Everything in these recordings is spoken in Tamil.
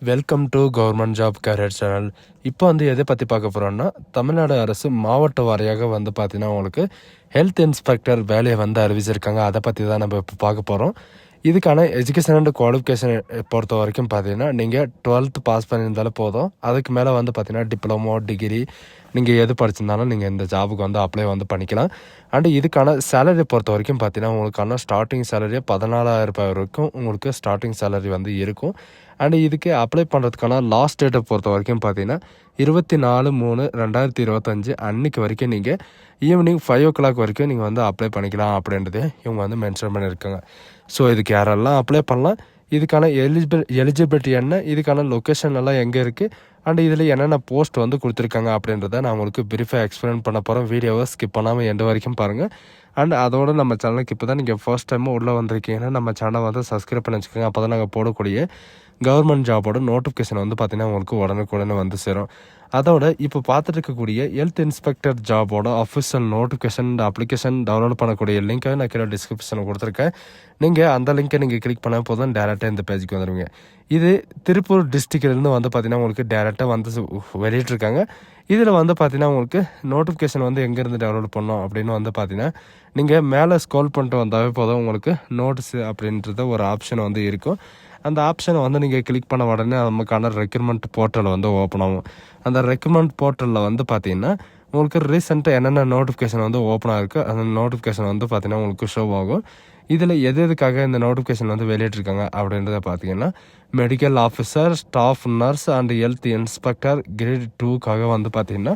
Welcome to government job career channel. இப்போ எதை பற்றி பார்க்க போகிறோம்னா, தமிழ்நாடு அரசு மாவட்ட வாரியாக பார்த்தீங்கன்னா உங்களுக்கு ஹெல்த் இன்ஸ்பெக்டர் வேலையை அறிவிச்சிருக்காங்க. அதை பற்றி தான் நம்ம இப்போ பார்க்க போகிறோம். இதுக்கான எஜுகேஷன் அண்ட் குவாலிஃபிகேஷன் பொறுத்த வரைக்கும் பார்த்தீங்கன்னா, நீங்கள் 12th பாஸ் பண்ணியிருந்தாலும் போதும். அதுக்கு மேலே பார்த்தீங்கன்னா டிப்ளமோ, டிகிரி நீங்கள் எது படிச்சிருந்தாலும் நீங்கள் இந்த ஜாபுக்கு அப்ளை பண்ணிக்கலாம். அண்டு இதுக்கான சேலரி பொறுத்த வரைக்கும் பார்த்தீங்கன்னா, உங்களுக்கான ஸ்டார்டிங் சேலரியே 14,000 ரூபாய் வரைக்கும் உங்களுக்கு ஸ்டார்டிங் சேலரி இருக்கும். அண்டு இதுக்கு அப்ளை பண்ணுறதுக்கான லாஸ்ட் டேட்டை பொறுத்த வரைக்கும் பார்த்தீங்கன்னா 24/3/2025 அன்றைக்கு வரைக்கும் நீங்கள் ஈவினிங் 5 o'clock வரைக்கும் நீங்கள் அப்ளை பண்ணிக்கலாம் அப்படின்றது இவங்க மென்ஷன் பண்ணியிருக்காங்க. ஸோ இதுக்கு யாரெல்லாம் அப்ளை பண்ணலாம், இதுக்கான எலிஜிபிலிட்டி என்ன, இதுக்கான லொக்கேஷன் எல்லாம் எங்கே இருக்குது, அண்ட் இதில் என்னென்ன போஸ்ட் கொடுத்துருக்காங்க அப்படின்றத நான் உங்களுக்கு பிரீஃபாக எக்ஸ்பிளைன் பண்ண போகிறேன். வீடியோவை ஸ்கிப் பண்ணாமல் எண்டு வரைக்கும் பாருங்கள். அண்ட் அதோடு நம்ம சேனலுக்கு இப்போ தான் நீங்கள் ஃபர்ஸ்ட் டைம் உள்ளே வந்திருக்கீங்கன்னா நம்ம சேனலை சப்ஸ்கிரைப் பண்ணி வச்சுக்கோங்க. அப்போ தான் நாங்கள் போடக்கூடிய கவர்மெண்ட் ஜாபோட நோட்டிஃபிகேஷன் பார்த்தீங்கன்னா உங்களுக்கு உடனுக்குடனே சேரும். அதோட இப்போ பார்த்துட்டு இருக்கக்கூடிய ஹெல்த் இன்ஸ்பெக்டர் ஜாபோட அஃபிஷியல் நோட்டிஃபிகேஷன் அப்ளிகேஷன் டவுன்லோட் பண்ணக்கூடிய லிங்க்கை நான் கீழே டிஸ்கிரிப்ஷனில் கொடுத்துருக்கேன். நீங்கள் அந்த லிங்க்கை நீங்கள் கிளிக் பண்ண போதும் டேரெக்டாக இந்த பேஜுக்கு வந்துடுவீங்க. இது திருப்பூர் டிஸ்ட்ரிக்ட்லேருந்து பார்த்தீங்கன்னா உங்களுக்கு டேரெக்டாக வெளியிட்ருக்காங்க. இதில் பார்த்தீங்கன்னா உங்களுக்கு நோட்டிஃபிகேஷன் எங்கேருந்து டவுன்லோட் பண்ணோம் அப்படின்னு பார்த்தீங்கன்னா, நீங்கள் மேலே ஸ்க்ரோல் பண்ணிட்டு வந்தாவே போதும் உங்களுக்கு நோட்டீஸ் அப்படின்றத ஒரு ஆப்ஷன் இருக்கும். அந்த ஆப்ஷனை நீங்கள் கிளிக் பண்ண உடனே நமக்கான ரெக்ரூட்மெண்ட் போர்ட்டல் ஓப்பன் ஆகும். அந்த ரெக்ரூட்மெண்ட் போர்ட்டலில் பார்த்தீங்கன்னா உங்களுக்கு ரீசெண்டாக என்னென்ன நோட்டிஃபிகேஷன் ஓப்பன் ஆகிருக்கு அந்த நோட்டிஃபிகேஷன் பார்த்தீங்கன்னா உங்களுக்கு ஷோ ஆகும். இதில் எதுக்காக இந்த நோட்டிஃபிகேஷன் வெளியிட்ருக்காங்க அப்படின்றத பார்த்தீங்கன்னா, medical officer, staff nurse and health inspector grade 2க்காக பார்த்தீங்கன்னா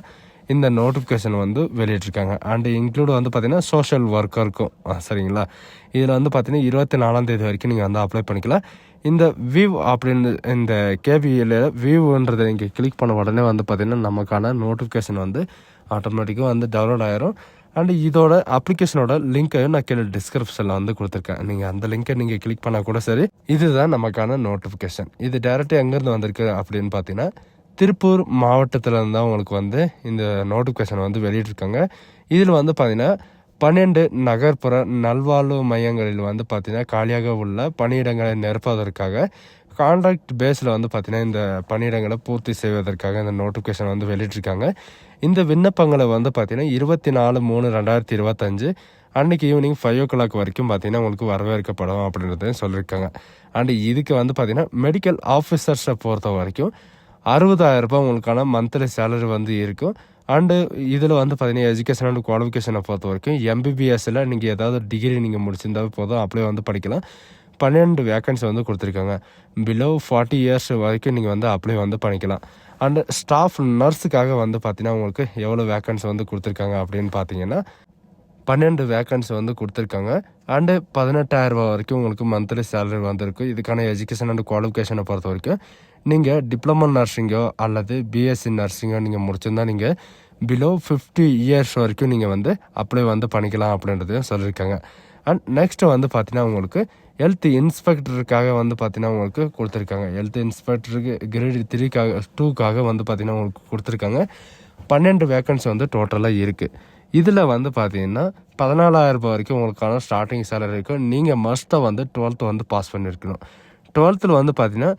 இந்த நோட்டிஃபிகேஷன் வெளியிட்ருக்காங்க. அண்ட் இன்க்ளூட் பார்த்தீங்கன்னா சோஷியல் ஒர்க்கருக்கும் சரிங்களா. இதில் பார்த்தீங்கன்னா 24ஆம் தேதி வரைக்கும் நீங்கள் அப்ளை பண்ணிக்கலாம். இந்த வியூ அப்படின்னு இந்த கேபியில் வியூன்றதை நீங்கள் கிளிக் பண்ண உடனே பார்த்தீங்கன்னா நமக்கான நோட்டிஃபிகேஷன் ஆட்டோமேட்டிக்காக டவுன்லோட் ஆயிரும். அண்ட் இதோட அப்ளிகேஷனோட லிங்க்கையும் நான் கீழே டிஸ்கிரிப்ஷனில் கொடுத்துருக்கேன். நீங்கள் அந்த லிங்க்கை நீங்கள் கிளிக் பண்ணால் கூட சரி. இதுதான் நமக்கான நோட்டிஃபிகேஷன். இது டேரெக்டாக எங்கேருந்து வந்திருக்கு அப்படின்னு பார்த்தீங்கன்னா, திருப்பூர் மாவட்டத்தில் இருந்தால் உங்களுக்கு இந்த நோட்டிஃபிகேஷன் வெளியிட்ருக்காங்க. இதில் பார்த்தீங்கன்னா 12 நகர்ப்புற நல்வாழ்வு மையங்களில் பார்த்தீங்கன்னா காலியாக உள்ள பணியிடங்களை நிரப்புவதற்காக கான்ட்ராக்ட் பேஸில் பார்த்தீங்கன்னா இந்த பணியிடங்களை பூர்த்தி செய்வதற்காக இந்த நோட்டிஃபிகேஷன் வெளியிட்ருக்காங்க. இந்த விண்ணப்பங்களை பார்த்தீங்கன்னா 24/3/2025 அன்றைக்கி ஈவினிங் 5 o'clock வரைக்கும் பார்த்தீங்கன்னா உங்களுக்கு வரவேற்கப்படும் அப்படின்றதையும் சொல்லியிருக்காங்க. அண்ட் இதுக்கு பார்த்தீங்கன்னா மெடிக்கல் ஆஃபீஸர்ஸை பொறுத்த வரைக்கும் 60,000 ரூபாய் உங்களுக்கான மந்த்லி சேலரி இருக்கும். அண்டு இதில் பார்த்தீங்கன்னா எஜுகேஷன் அண்ட் குவாலிஃபிகேஷனை பொறுத்த வரைக்கும் எம்பிபிஎஸ்ஸில் நீங்கள் ஏதாவது டிகிரி நீங்கள் முடிச்சிருந்தாவே போதும் அப்ளை படிக்கலாம். 12 வேக்கன்சி கொடுத்துருக்காங்க. பிலோ 40 இயர்ஸ் வரைக்கும் நீங்கள் அப்ளை பண்ணிக்கலாம். அண்டு ஸ்டாஃப் நர்ஸுக்காக பார்த்தீங்கன்னா உங்களுக்கு எவ்வளோ வேக்கன்சி கொடுத்துருக்காங்க அப்படின்னு பார்த்தீங்கன்னா 12 வேக்கன்சி கொடுத்துருக்காங்க. அண்டு 18,000 ரூபா வரைக்கும் உங்களுக்கு மந்த்லி சேலரி இருக்கும். இதுக்கான எஜுகேஷன் அண்ட் குவாலிஃபிகேஷனை பொறுத்த வரைக்கும் நீங்கள் டிப்ளமோ நர்சிங்கோ அல்லது பிஎஸ்சி நர்சிங்கோ நீங்கள் முடிச்சிருந்தா நீங்கள் பிலோ 50 இயர்ஸ் வரைக்கும் நீங்கள் அப்ளை பண்ணிக்கலாம் அப்படின்றதையும் சொல்லியிருக்காங்க. அண்ட் நெக்ஸ்ட்டு பார்த்தீங்கன்னா உங்களுக்கு ஹெல்த் இன்ஸ்பெக்டருக்காக பார்த்தீங்கன்னா உங்களுக்கு கொடுத்துருக்காங்க. ஹெல்த் இன்ஸ்பெக்டருக்கு கிரேட் 2க்காக பார்த்தீங்கன்னா உங்களுக்கு கொடுத்துருக்காங்க. 12 வேக்கன்சி டோட்டலாக இருக்குது. இதில் பார்த்தீங்கன்னா 14,000 ரூபாய் வரைக்கும் உங்களுக்கான ஸ்டார்டிங் சேலரி இருக்கும். நீங்கள் மஸ்ட்டாக 12th பாஸ் பண்ணியிருக்கணும். 12th பார்த்தீங்கன்னா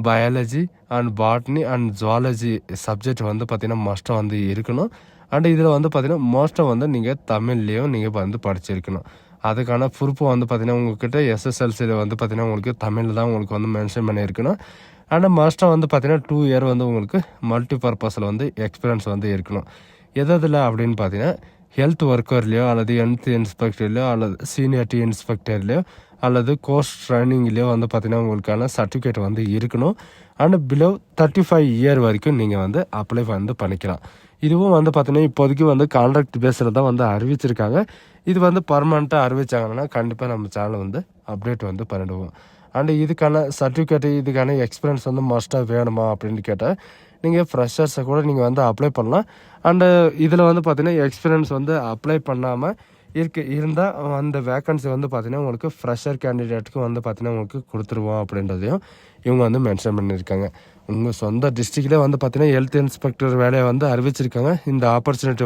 biology and botany and zoology subject பார்த்தீங்கன்னா மஸ்ட்டாக இருக்கணும். அண்ட் இதில் பார்த்தீங்கன்னா மோஸ்ட்டாக நீங்கள் தமிழ்லேயும் நீங்கள் படிச்சிருக்கணும். அதுக்கான ப்ரூஃப் பார்த்தீங்கன்னா உங்கள்கிட்ட எஸ்எஸ்எல்சியில் பார்த்தீங்கன்னா உங்களுக்கு தமிழில் தான் உங்களுக்கு மென்ஷன் பண்ணியிருக்கணும். ஆனால் மஸ்ட்டாக பார்த்தீங்கன்னா 2 year உங்களுக்கு மல்டி பர்பஸில் எக்ஸ்பீரியன்ஸ் இருக்கணும். எதில் அப்படின்னு பார்த்தீங்கன்னா ஹெல்த் ஒர்க்கர்லையோ அல்லது ஹெல்த் இன்ஸ்பெக்டர்லையோ அல்லது சீனியரிட்டி இன்ஸ்பெக்டர்லையோ அல்லது கோர்ஸ் ட்ரைனிங்லேயோ பார்த்தீங்கன்னா உங்களுக்கான சர்டிஃபிகேட் இருக்கணும். அண்ட் பிலோ 35 year வரைக்கும் நீங்கள் அப்ளை பண்ணிக்கலாம். இதுவும் பார்த்தீங்கன்னா இப்போதைக்கு கான்ட்ராக்ட் பேஸில் தான் அறிவிச்சிருக்காங்க. இது பர்மனெண்ட்டாக அறிவிச்சாங்கன்னா கண்டிப்பாக நம்ம சேனல் அப்டேட் பண்ணிடுவோம். அண்ட் இதுக்கான சர்டிஃபிகேட்டு இதுக்கான எக்ஸ்பீரியன்ஸ் மஸ்ட்டாக வேணுமா அப்படின்னு கேட்டால் நீங்கள் ஃப்ரெஷர்ஸை கூட நீங்கள் அப்ளை பண்ணலாம். அண்டு இதில் பார்த்தீங்கன்னா எக்ஸ்பீரியன்ஸ் அப்ளை பண்ணாமல் இருந்தால் அந்த வேக்கன்சி பார்த்தீங்கன்னா உங்களுக்கு ஃப்ரெஷர் கேண்டிடேட்டுக்கு பார்த்தீங்கன்னா உங்களுக்கு கொடுத்துருவோம் அப்படின்றதையும் இவங்க மென்ஷன் பண்ணியிருக்காங்க. உங்கள் சொந்த டிஸ்ட்ரிக்ட்லேயே பார்த்தீங்கன்னா ஹெல்த் இன்ஸ்பெக்டர் வேலையை அறிவிச்சிருக்காங்க. இந்த ஆப்பர்ச்சுனிட்டி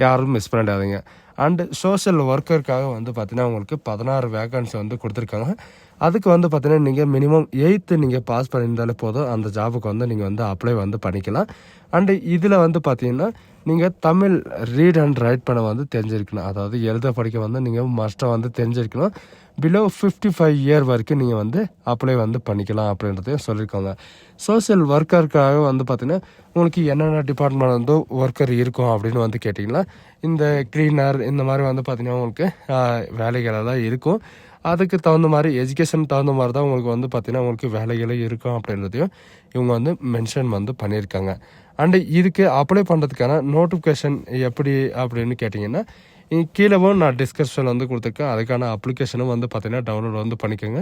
யாரும் மிஸ் பண்ணிடாதீங்க. அண்டு சோஷியல் ஒர்க்கருக்காக வந்து பார்த்தீங்கன்னா உங்களுக்கு 16 வேகன்சி வந்து கொடுத்துருக்காங்க. அதுக்கு வந்து பார்த்தீங்கன்னா நீங்கள் மினிமம் 8th நீங்கள் பாஸ் பண்ணியிருந்தாலே போதும், அந்த ஜாபுக்கு வந்து நீங்கள் வந்து அப்ளை வந்து பண்ணிக்கலாம். அண்டு இதில் வந்து பார்த்தீங்கன்னா நீங்கள் தமிழ் ரீட் அண்ட் ரைட் பண்ண வந்து தெரிஞ்சிருக்கணும். அதாவது எழுத படிக்க வந்து நீங்கள் மஸ்ட்டாக வந்து தெரிஞ்சிருக்கணும். பிலோ 55 இயர் வரைக்கும் நீங்கள் வந்து அப்ளை வந்து பண்ணிக்கலாம் அப்படின்றதையும் சொல்லியிருக்காங்க. சோஷியல் ஒர்க்கருக்காக வந்து பார்த்தீங்கன்னா உங்களுக்கு என்னென்ன டிபார்ட்மெண்ட் வந்து ஒர்க்கர் இருக்கும் அப்படின்னு வந்து கேட்டிங்கன்னா இந்த க்ளீனர் இந்த மாதிரி வந்து பார்த்தீங்கன்னா உங்களுக்கு வேலைகளெல்லாம் இருக்கும். அதுக்கு தகுந்த மாதிரி எஜுகேஷன் தகுந்த மாதிரி தான் உங்களுக்கு வந்து பார்த்தீங்கன்னா உங்களுக்கு வேலைகளே இருக்கும் அப்படின்றதையும் இவங்க வந்து மென்ஷன் வந்து பண்ணியிருக்காங்க. அண்டு இதுக்கு அப்ளை பண்ணுறதுக்கான நோட்டிஃபிகேஷன் எப்படி அப்படின்னு கேட்டிங்கன்னா கீழவும் நான் டிஸ்கிரிப்ஷன் வந்து கொடுத்துருக்கேன். அதுக்கான அப்ளிகேஷனும் வந்து பார்த்தீங்கன்னா டவுன்லோட் வந்து பண்ணிக்கோங்க.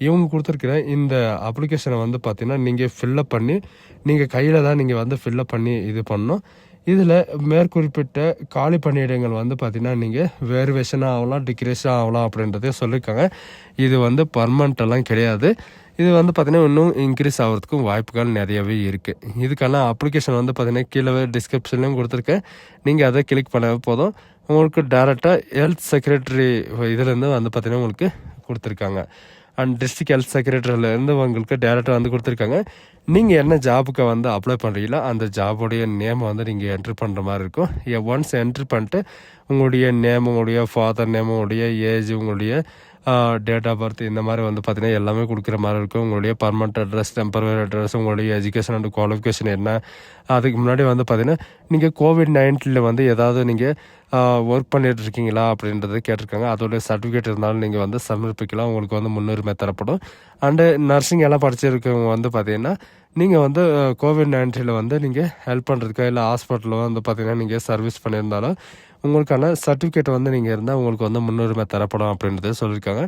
இவங்க கொடுத்துருக்கிற இந்த அப்ளிகேஷனை வந்து பார்த்தீங்கன்னா நீங்கள் ஃபில்லப் பண்ணி நீங்கள் கையில் தான் நீங்கள் வந்து ஃபில்லப் பண்ணி இது பண்ணணும். இதில் மேற்குறிப்பிட்ட காலி பணியிடங்கள் வந்து பார்த்தீங்கன்னா நீங்கள் வேரியேஷனாக ஆகலாம், டிக்ரீஸாக ஆகலாம் அப்படின்றதே சொல்லியிருக்காங்க. இது வந்து பர்மனெண்ட்டெல்லாம் கிடையாது. இது வந்து பார்த்தீங்கன்னா இன்னும் இன்க்ரீஸ் ஆகிறதுக்கும் வாய்ப்புகள் நிறையவே இருக்குது. இதுக்கான அப்ளிகேஷன் வந்து பார்த்தீங்கன்னா கீழே டிஸ்கிரிப்ஷன்லையும் கொடுத்துருக்கேன். நீங்கள் அதை கிளிக் பண்ண போதும் உங்களுக்கு டேரெக்டாக ஹெல்த் செக்ரட்டரி இதுலேருந்து வந்து பார்த்தீங்கன்னா உங்களுக்கு கொடுத்துருக்காங்க. அண்ட் டிஸ்ட்ரிக்ட் ஹெல்த் செக்ரட்டரியிலேருந்து உங்களுக்கு டேரெக்டாக வந்து கொடுத்துருக்காங்க. நீங்கள் என்ன ஜாபுக்கு வந்து அப்ளை பண்ணுறீங்களோ அந்த ஜாபுடைய நேமை வந்து நீங்கள் என்ட்ரு பண்ணுற மாதிரி இருக்கும். ஒன்ஸ் என்ட்ரு பண்ணிட்டு உங்களுடைய நேம், உங்களுடைய ஃபாதர் நேம், உங்களுடைய ஏஜ், உங்களுடைய டேட் ஆஃப் பர்த் இந்த மாதிரி வந்து பார்த்தீங்கன்னா எல்லாமே கொடுக்குற மாதிரி இருக்கும். உங்களுடைய பர்மனெண்ட் அட்ரஸ், டெம்பரரி அட்ரஸ், உங்களுடைய எஜுகேஷன் அண்ட் குவாலிஃபிகேஷன் என்ன. அதுக்கு முன்னாடி வந்து பார்த்தீங்கன்னா நீங்கள் COVID-19 வந்து ஏதாவது நீங்கள் ஒர்க் பண்ணிட்டு இருக்கீங்களா அப்படின்றது கேட்டிருக்காங்க. அதோடைய சர்டிஃபிகேட் இருந்தாலும் நீங்கள் வந்து சமர்ப்பிக்கலாம். உங்களுக்கு வந்து முன்னுரிமை தரப்படும். அண்டு நர்சிங் எல்லாம் படிச்சிருக்கவங்க வந்து பார்த்தீங்கன்னா நீங்கள் வந்து COVID-19 வந்து நீங்கள் ஹெல்ப் பண்ணுறதுக்கோ இல்லை ஹாஸ்பிட்டலில் வந்து பார்த்தீங்கன்னா நீங்கள் சர்வீஸ் பண்ணியிருந்தாலும் உங்களுக்கான சர்டிஃபிகேட் வந்து நீங்கள் இருந்தால் உங்களுக்கு வந்து முன்னுரிமை தரப்படும் அப்படின்றத சொல்லியிருக்காங்க.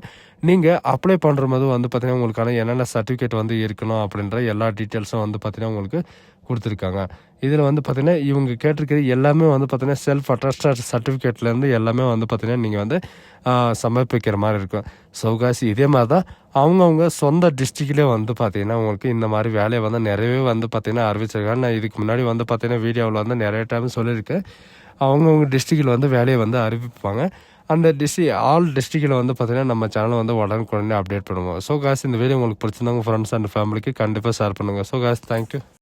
நீங்கள் அப்ளை பண்ணுற போது வந்து பார்த்தீங்கன்னா உங்களுக்கான என்னென்ன சர்டிஃபிகேட் வந்து இருக்கணும் அப்படின்ற எல்லா டீட்டெயில்ஸும் வந்து பார்த்தீங்கன்னா உங்களுக்கு கொடுத்துருக்காங்க. இதில் வந்து பார்த்தீங்கன்னா இவங்க கேட்டிருக்கிறது எல்லாமே வந்து பார்த்தீங்கன்னா செல்ஃப் அட்டஸ்டட் சர்டிஃபிகேட்லேருந்து எல்லாமே வந்து பார்த்தீங்கன்னா நீங்கள் வந்து சமர்ப்பிக்கிற மாதிரி இருக்கும். சௌகாசி இதே மாதிரி தான் அவங்கவுங்க சொந்த டிஸ்ட்ரிக்ட்லேயே வந்து பார்த்தீங்கன்னா உங்களுக்கு இந்த மாதிரி வேலையை வந்து நிறையவே வந்து பார்த்தீங்கன்னா அறிவிச்சிருக்காங்க. நான் இதுக்கு முன்னாடி வந்து பார்த்தீங்கன்னா வீடியோவில் வந்து நிறைய டைம் சொல்லியிருக்கேன். அவங்கவுங்க டிஸ்ட்ரிக்டில் வந்து வேலையை வந்து அறிவிப்பாங்க. அந்த ஆல் டிஸ்ட்ரிக்டில் வந்து பார்த்தீங்கன்னா நம்ம சேனலை வந்து உடனுக்குடனே அப்டேட் பண்ணுவோம். ஸோ காசு இந்த வீடியோ உங்களுக்கு பிடிச்சிருந்தாங்க ஃப்ரெண்ட்ஸ் அண்ட் ஃபேமிலிக்கு கண்டிப்பாக ஷேர் பண்ணுங்கள். ஸோ காசு தேங்க்யூ.